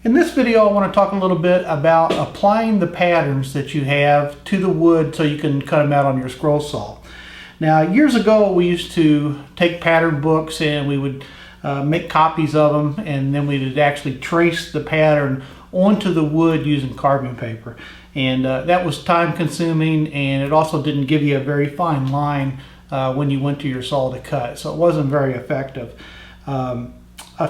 In this video, I want to talk a little bit about applying the patterns that you have to the wood so you can cut them out on your scroll saw. Now, years ago, we used to take pattern books and we would make copies of them, and then we would actually trace the pattern onto the wood using carbon paper. And that was time consuming, and it also didn't give you a very fine line when you went to your saw to cut, so it wasn't very effective.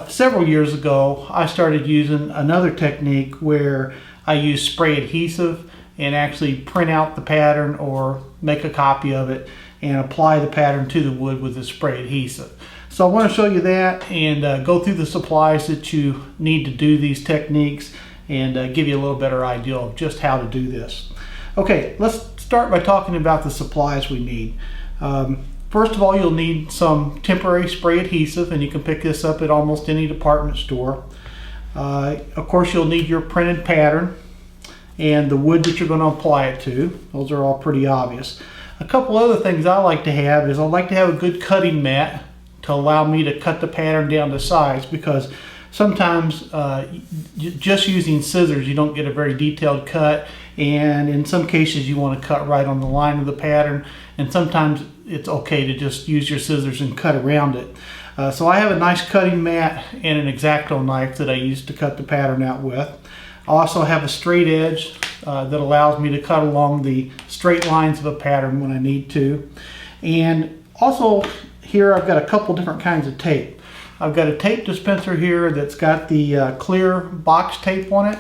Several years ago, I started using another technique where I use spray adhesive and actually print out the pattern or make a copy of it and apply the pattern to the wood with the spray adhesive. So I want to show you that and go through the supplies that you need to do these techniques and give you a little better idea of just how to do this. Okay, let's start by talking about the supplies we need. First of all, you'll need some temporary spray adhesive, and you can pick this up at almost any department store. Of course, you'll need your printed pattern and the wood that you're going to apply it to. Those are all pretty obvious. A couple other things I like to have is I like to have a good cutting mat to allow me to cut the pattern down to size, because sometimes just using scissors you don't get a very detailed cut, and in some cases you want to cut right on the line of the pattern, and sometimes it's okay to just use your scissors and cut around it. So I have a nice cutting mat and an X-Acto knife that I use to cut the pattern out with. I also have a straight edge that allows me to cut along the straight lines of a pattern when I need to. And also here I've got a couple different kinds of tape. I've got a tape dispenser here that's got the clear box tape on it,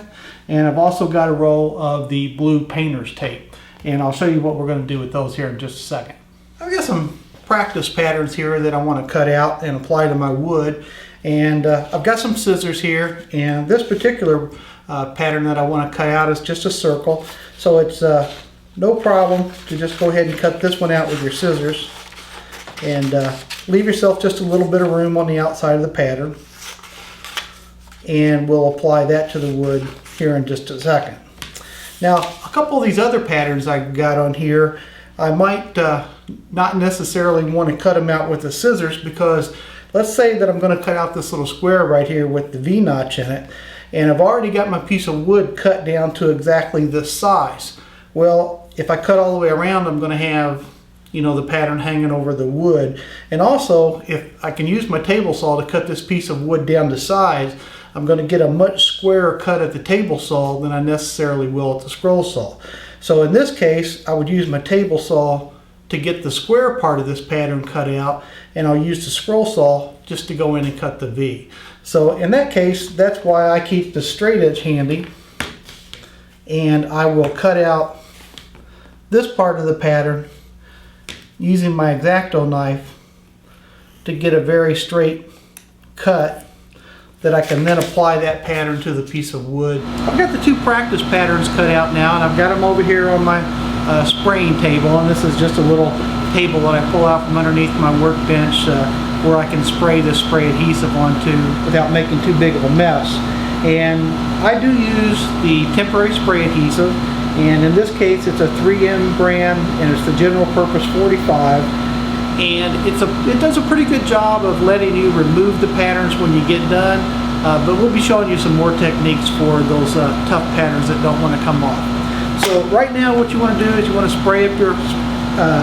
and I've also got a roll of the blue painter's tape, and I'll show you what we're going to do with those here in just a second. I've got some practice patterns here that I want to cut out and apply to my wood, and I've got some scissors here, and this particular pattern that I want to cut out is just a circle, so it's no problem to just go ahead and cut this one out with your scissors and leave yourself just a little bit of room on the outside of the pattern, and we'll apply that to the wood here in just a second. Now, a couple of these other patterns I've got on here, I might not necessarily want to cut them out with the scissors, because let's say that I'm going to cut out this little square right here with the V-notch in it, and I've already got my piece of wood cut down to exactly this size. Well, if I cut all the way around, I'm going to have, you know, the pattern hanging over the wood. And also, if I can use my table saw to cut this piece of wood down to size, I'm going to get a much squarer cut at the table saw than I necessarily will at the scroll saw. So in this case, I would use my table saw to get the square part of this pattern cut out, and I'll use the scroll saw just to go in and cut the V. So in that case, that's why I keep the straight edge handy, and I will cut out this part of the pattern using my X-Acto knife to get a very straight cut that I can then apply that pattern to the piece of wood. I've got the two practice patterns cut out now, and I've got them over here on my spraying table, and this is just a little table that I pull out from underneath my workbench where I can spray this spray adhesive onto without making too big of a mess. And I do use the temporary spray adhesive, and in this case it's a 3M brand, and it's the general purpose 45, and it does a pretty good job of letting you remove the patterns when you get done, but we'll be showing you some more techniques for those tough patterns that don't want to come off. So right now what you want to do is you want to spray up your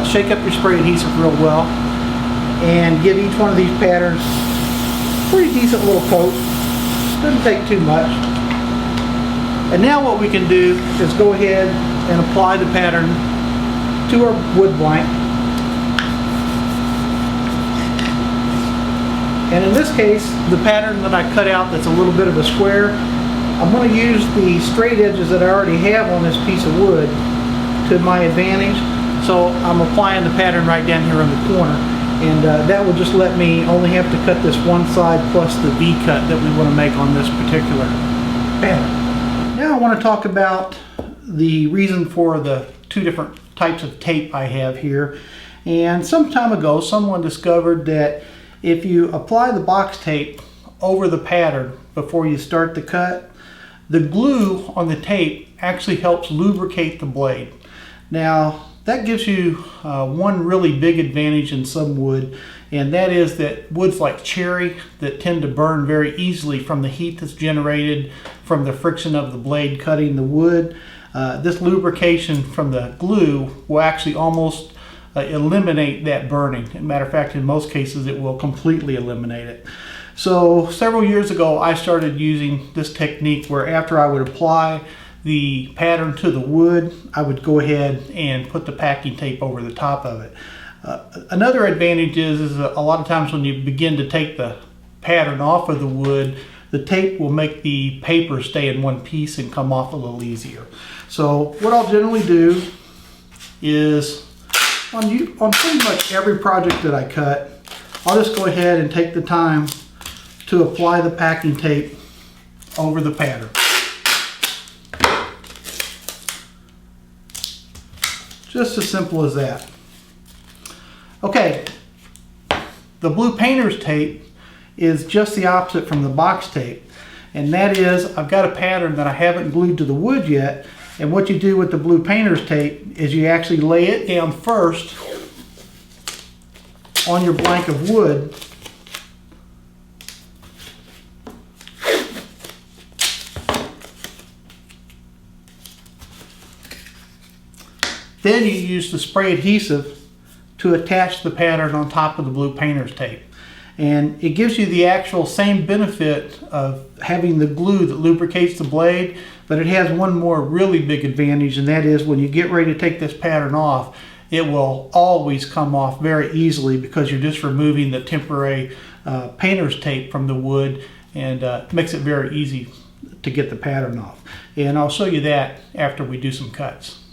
shake up your spray adhesive real well and give each one of these patterns a pretty decent little coat. Doesn't take too much. And now what we can do is go ahead and apply the pattern to our wood blank. And in this case, the pattern that I cut out that's a little bit of a square, I'm going to use the straight edges that I already have on this piece of wood to my advantage. So I'm applying the pattern right down here in the corner, and that will just let me only have to cut this one side plus the V cut that we want to make on this particular pattern. Now I want to talk about the reason for the two different types of tape I have here. And some time ago someone discovered that if you apply the box tape over the pattern before you start the cut, the glue on the tape actually helps lubricate the blade. Now that gives you one really big advantage in some wood, and that is that woods like cherry that tend to burn very easily from the heat that's generated from the friction of the blade cutting the wood. This lubrication from the glue will actually almost eliminate that burning. As a matter of fact, in most cases, it will completely eliminate it. So several years ago, I started using this technique where after I would apply the pattern to the wood, I would go ahead and put the packing tape over the top of it. Another advantage is a lot of times when you begin to take the pattern off of the wood, the tape will make the paper stay in one piece and come off a little easier. So what I'll generally do is on pretty much every project that I cut, I'll just go ahead and take the time to apply the packing tape over the pattern. Just as simple as that. Okay, the blue painter's tape is just the opposite from the box tape, and that is I've got a pattern that I haven't glued to the wood yet, and what you do with the blue painter's tape is you actually lay it down first on your blank of wood, then you use the spray adhesive to attach the pattern on top of the blue painter's tape. And it gives you the actual same benefit of having the glue that lubricates the blade, but it has one more really big advantage, and that is when you get ready to take this pattern off, it will always come off very easily because you're just removing the temporary painter's tape from the wood, and makes it very easy to get the pattern off. And I'll show you that after we do some cuts.